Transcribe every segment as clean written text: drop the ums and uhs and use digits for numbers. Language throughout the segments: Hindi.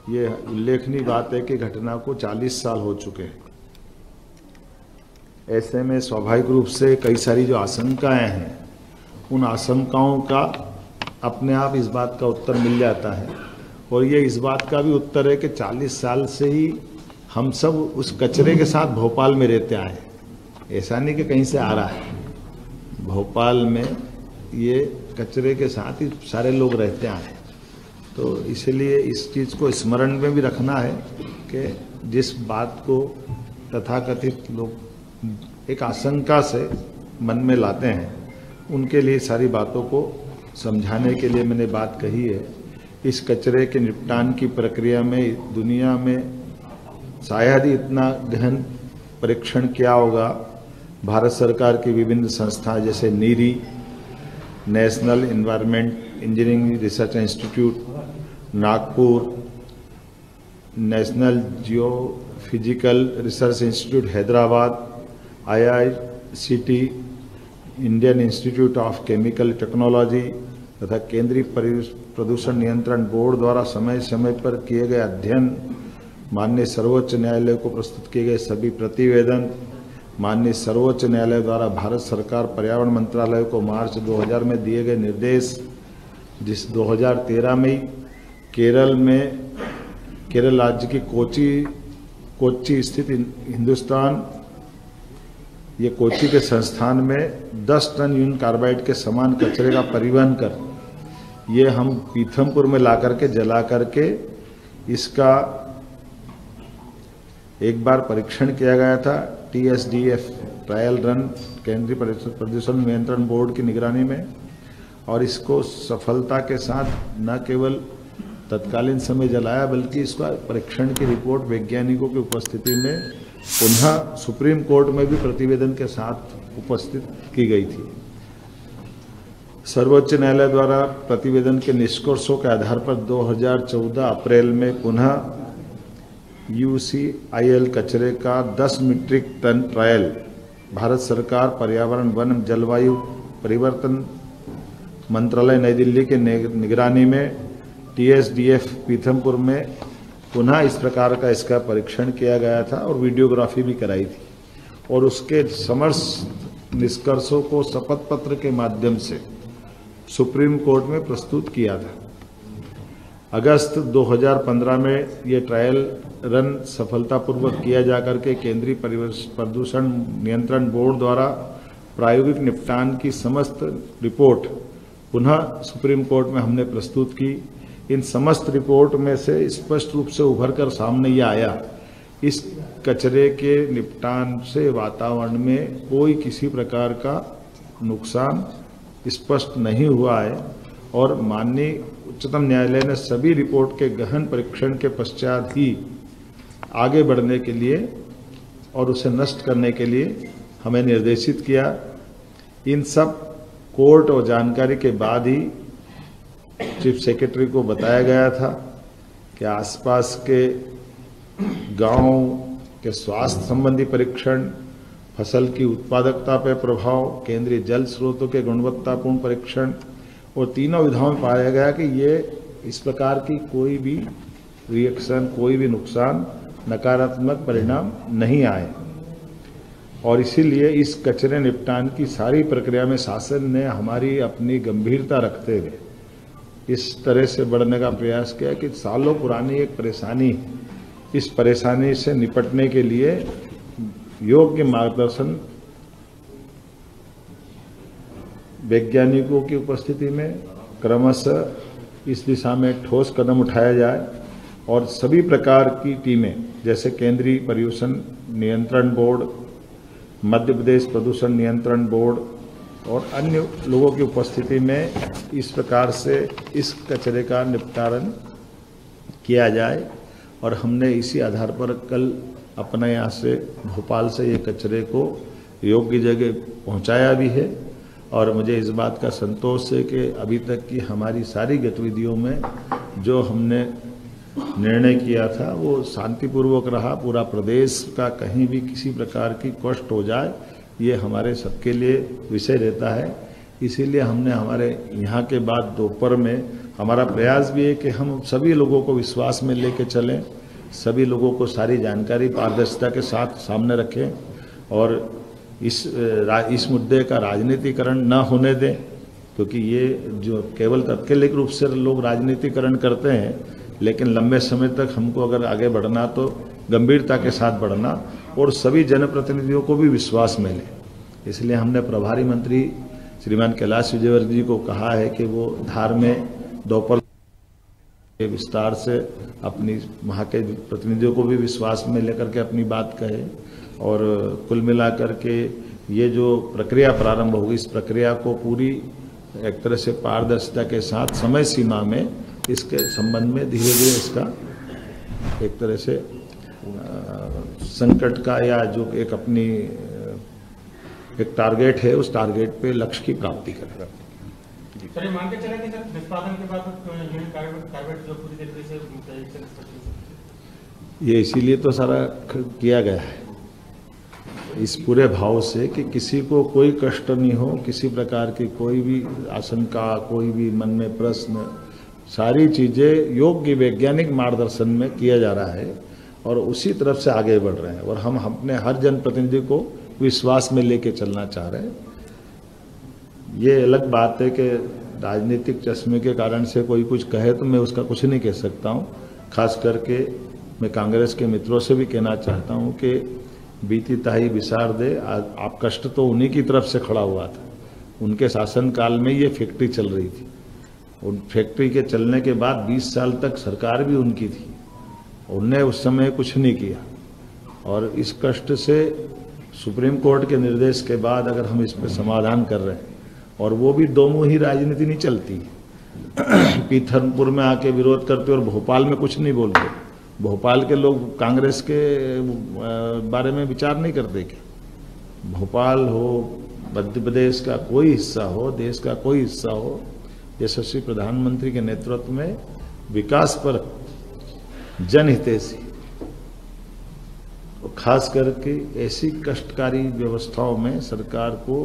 ये उल्लेखनीय बात है कि घटना को 40 साल हो चुके हैं। ऐसे में स्वाभाविक रूप से कई सारी जो आशंकाएं हैं, उन आशंकाओं का अपने आप इस बात का उत्तर मिल जाता है। और ये इस बात का भी उत्तर है कि 40 साल से ही हम सब उस कचरे के साथ भोपाल में रहते आए। ऐसा नहीं कि कहीं से आ रहा है, भोपाल में ये कचरे के साथ ही सारे लोग रहते आए। तो इसलिए इस चीज़ को स्मरण में भी रखना है कि जिस बात को तथाकथित लोग एक आशंका से मन में लाते हैं, उनके लिए सारी बातों को समझाने के लिए मैंने बात कही है। इस कचरे के निपटान की प्रक्रिया में दुनिया में शायद ही इतना गहन परीक्षण किया होगा। भारत सरकार की विभिन्न संस्थाएं जैसे NEERI, National Environment Engineering Research Institute Nagpur, National Geophysical Research Institute Hyderabad, IICT, Indian Institute of Chemical Technology तथा केंद्रीय प्रदूषण नियंत्रण बोर्ड द्वारा समय समय पर किए गए अध्ययन, माननीय सर्वोच्च न्यायालय को प्रस्तुत किए गए सभी प्रतिवेदन, माननीय सर्वोच्च न्यायालय द्वारा भारत सरकार पर्यावरण मंत्रालय को मार्च 2000 में दिए गए निर्देश, जिस 2013 में केरल राज्य की कोच्चि स्थित हिंदुस्तान, ये कोच्चि के संस्थान में 10 टन यून कार्बाइड के समान कचरे का परिवहन कर ये हम पीथमपुर में ला करके जला करके इसका एक बार परीक्षण किया गया था। TSDF ट्रायल रन केंद्रीय प्रदूषण नियंत्रण बोर्ड की निगरानी में, और इसको सफलता के साथ न केवल तत्कालीन समय जलाया बल्कि इसका परीक्षण की रिपोर्ट वैज्ञानिकों की उपस्थिति में पुनः सुप्रीम कोर्ट में भी प्रतिवेदन के साथ उपस्थित की गई थी। सर्वोच्च न्यायालय द्वारा प्रतिवेदन के निष्कर्षों के आधार पर 2014 अप्रैल में पुनः UCIL कचरे का 10 मीट्रिक टन ट्रायल भारत सरकार पर्यावरण वन जलवायु परिवर्तन मंत्रालय नई दिल्ली के निगरानी में TSDF पीथमपुर में पुनः इस प्रकार का इसका परीक्षण किया गया था और वीडियोग्राफी भी कराई थी, और उसके समस्त निष्कर्षों को शपथ पत्र के माध्यम से सुप्रीम कोर्ट में प्रस्तुत किया था। अगस्त 2015 में ये ट्रायल रन सफलतापूर्वक किया जाकर के केंद्रीय प्रदूषण नियंत्रण बोर्ड द्वारा प्रायोगिक निपटान की समस्त रिपोर्ट पुनः सुप्रीम कोर्ट में हमने प्रस्तुत की। इन समस्त रिपोर्ट में से स्पष्ट रूप से उभर कर सामने ये आया, इस कचरे के निपटान से वातावरण में कोई किसी प्रकार का नुकसान स्पष्ट नहीं हुआ है, और माननीय उच्चतम न्यायालय ने सभी रिपोर्ट के गहन परीक्षण के पश्चात ही आगे बढ़ने के लिए और उसे नष्ट करने के लिए हमें निर्देशित किया। इन सब कोर्ट और जानकारी के बाद ही चीफ सेक्रेटरी को बताया गया था कि आसपास के गांव के स्वास्थ्य संबंधी परीक्षण, फसल की उत्पादकता पर प्रभाव, केंद्रीय जल स्रोतों के गुणवत्तापूर्ण परीक्षण, और तीनों विधाओं में पाया गया कि ये इस प्रकार की कोई भी रिएक्शन, कोई भी नुकसान, नकारात्मक परिणाम नहीं आए। और इसीलिए इस कचरे निपटान की सारी प्रक्रिया में शासन ने हमारी अपनी गंभीरता रखते हुए इस तरह से बढ़ने का प्रयास किया कि सालों पुरानी एक परेशानी, इस परेशानी से निपटने के लिए योग्य मार्गदर्शन वैज्ञानिकों की उपस्थिति में क्रमशः इस दिशा में ठोस कदम उठाया जाए, और सभी प्रकार की टीमें जैसे केंद्रीय प्रदूषण नियंत्रण बोर्ड, मध्य प्रदेश प्रदूषण नियंत्रण बोर्ड और अन्य लोगों की उपस्थिति में इस प्रकार से इस कचरे का निपटान किया जाए। और हमने इसी आधार पर कल अपने यहाँ से भोपाल से ये कचरे को योग्य जगह पहुँचाया भी है, और मुझे इस बात का संतोष है कि अभी तक की हमारी सारी गतिविधियों में जो हमने निर्णय किया था वो शांतिपूर्वक रहा। पूरा प्रदेश का कहीं भी किसी प्रकार की कष्ट हो जाए, ये हमारे सबके लिए विषय रहता है। इसीलिए हमने हमारे यहाँ के बाद दोपहर में हमारा प्रयास भी है कि हम सभी लोगों को विश्वास में लेके चलें, सभी लोगों को सारी जानकारी पारदर्शिता के साथ सामने रखें और इस मुद्दे का राजनीतिकरण न होने दें, क्योंकि ये जो केवल तात्कालिक रूप से लोग राजनीतिकरण करते हैं, लेकिन लंबे समय तक हमको अगर आगे बढ़ना तो गंभीरता के साथ बढ़ना और सभी जनप्रतिनिधियों को भी विश्वास में लें। इसलिए हमने प्रभारी मंत्री श्रीमान कैलाश विजयवर्गीय जी को कहा है कि वो धार में दोपहर के विस्तार से अपनी वहाँ के प्रतिनिधियों को भी विश्वास में लेकर के अपनी बात कहे और कुल मिलाकर के ये जो प्रक्रिया प्रारंभ होगी, इस प्रक्रिया को पूरी एक तरह से पारदर्शिता के साथ समय सीमा में इसके संबंध में धीरे धीरे इसका एक तरह से संकट का या जो एक अपनी एक टारगेट है, उस टारगेट पे लक्ष्य की प्राप्ति करेगा। सर, ये मान के चले कि सर निष्पादन के बाद कार्बेट जो पूरी तरीके से ये इसीलिए तो सारा किया गया है इस पूरे भाव से कि किसी को कोई कष्ट नहीं हो, किसी प्रकार की कोई भी आशंका, कोई भी मन में प्रश्न, सारी चीज़ें योग्य वैज्ञानिक मार्गदर्शन में किया जा रहा है और उसी तरफ से आगे बढ़ रहे हैं और हम अपने हर जनप्रतिनिधि को विश्वास में लेके चलना चाह रहे हैं। ये अलग बात है कि राजनीतिक चश्मे के कारण से कोई कुछ कहे तो मैं उसका कुछ नहीं कह सकता हूँ। खास करके मैं कांग्रेस के मित्रों से भी कहना चाहता हूँ कि बीती ताही विसार दे, आप कष्ट तो उन्हीं की तरफ से खड़ा हुआ था। उनके शासनकाल में ये फैक्ट्री चल रही थी। उन फैक्ट्री के चलने के बाद 20 साल तक सरकार भी उनकी थी, उनने उस समय कुछ नहीं किया और इस कष्ट से सुप्रीम कोर्ट के निर्देश के बाद अगर हम इस पर समाधान कर रहे हैं और वो भी दो मुंही राजनीति नहीं चलती पीथनपुर में आके विरोध करते और भोपाल में कुछ नहीं बोलते। भोपाल के लोग कांग्रेस के बारे में विचार नहीं करते कि भोपाल हो, मध्य प्रदेश का कोई हिस्सा हो, देश का कोई हिस्सा हो, यशस्वी प्रधानमंत्री के नेतृत्व में विकास पर जनहितैषी, खास करके ऐसी कष्टकारी व्यवस्थाओं में सरकार को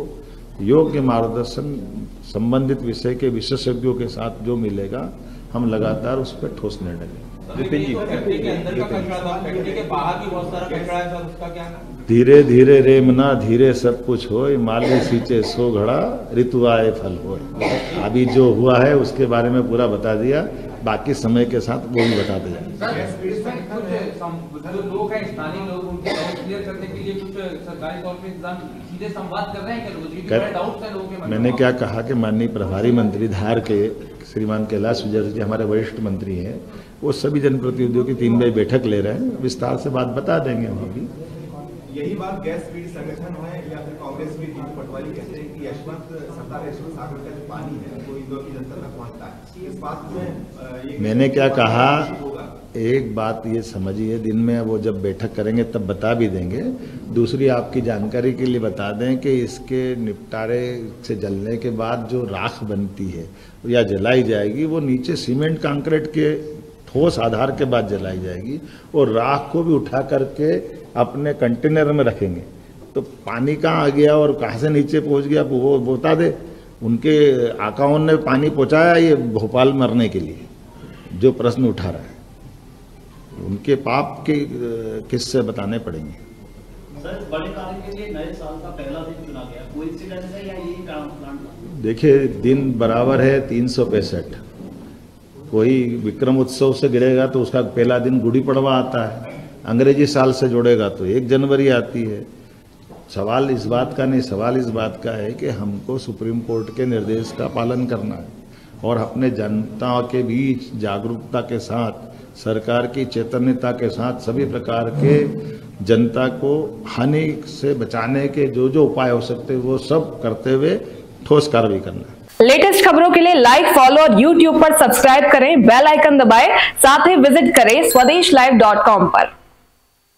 योग्य मार्गदर्शन संबंधित विषय के विशेषज्ञों के साथ जो मिलेगा, हम लगातार उस पर ठोस निर्णय लेंगे। धीरे धीरे रेमना धीरे सब कुछ हो, माली सींचे सो घड़ा, ऋतु आए फल हो। अभी जो हुआ है उसके बारे में पूरा बता दिया, बाकी समय के साथ वो भी बता दिया। जो लोग हैं स्थानीय लोग, उनके क्लियर करने के लिए कुछ सरकारी तौर पे इंतजाम सीधे संवाद कर रहे हैं क्या? मैंने क्या कहा कि माननीय प्रभारी मंत्री धार के श्रीमान कैलाश विजयवर्गीय जी हमारे वरिष्ठ मंत्री हैं, वो सभी जनप्रतिनिधियों की 3 बजे बैठक ले रहे हैं, विस्तार से बात बता देंगे हम अभी। यही बात गैस पीड़ित संगठन है या फिर कांग्रेस के पटवारी कहते हैं कि यशवंत सागर का जो पानी है वो इंदौर की जनता तक पहुंचता है। इस बात में मैंने क्या कहा, एक बात ये समझिए, दिन में वो जब बैठक करेंगे तब बता भी देंगे। दूसरी आपकी जानकारी के लिए बता दें कि इसके निपटारे से जलने के बाद जो राख बनती है या जलाई जाएगी, वो नीचे सीमेंट कंक्रीट के ठोस आधार के बाद जलाई जाएगी और राख को भी उठा करके अपने कंटेनर में रखेंगे। तो पानी कहाँ आ गया और कहाँ से नीचे पहुँच गया वो बता दे। उनके आकाओं ने पानी पहुँचाया ये भोपाल मरने के लिए, जो प्रश्न उठा रहा है उनके पाप के किस्से बताने पड़ेंगे। सर, बड़े कार्य के लिए नए साल का पहला दिन चुना गया, कोइंसिडेंस है या यही प्लान? देखिए, दिन बराबर है 365। कोई विक्रम उत्सव से गिरेगा तो उसका पहला दिन गुड़ी पड़वा आता है, अंग्रेजी साल से जोड़ेगा तो 1 जनवरी आती है। सवाल इस बात का नहीं, सवाल इस बात का है कि हमको सुप्रीम कोर्ट के निर्देश का पालन करना है और अपने जनता के बीच जागरूकता के साथ, सरकार की चैतन्यता के साथ सभी प्रकार के जनता को हानि से बचाने के जो जो उपाय हो सकते हैं वो सब करते हुए ठोस कार्रवाई करना है। लेटेस्ट खबरों के लिए लाइक, फॉलो और YouTube पर सब्सक्राइब करें, बेल आइकन दबाएं, साथ ही विजिट करें SwadeshLive.com पर।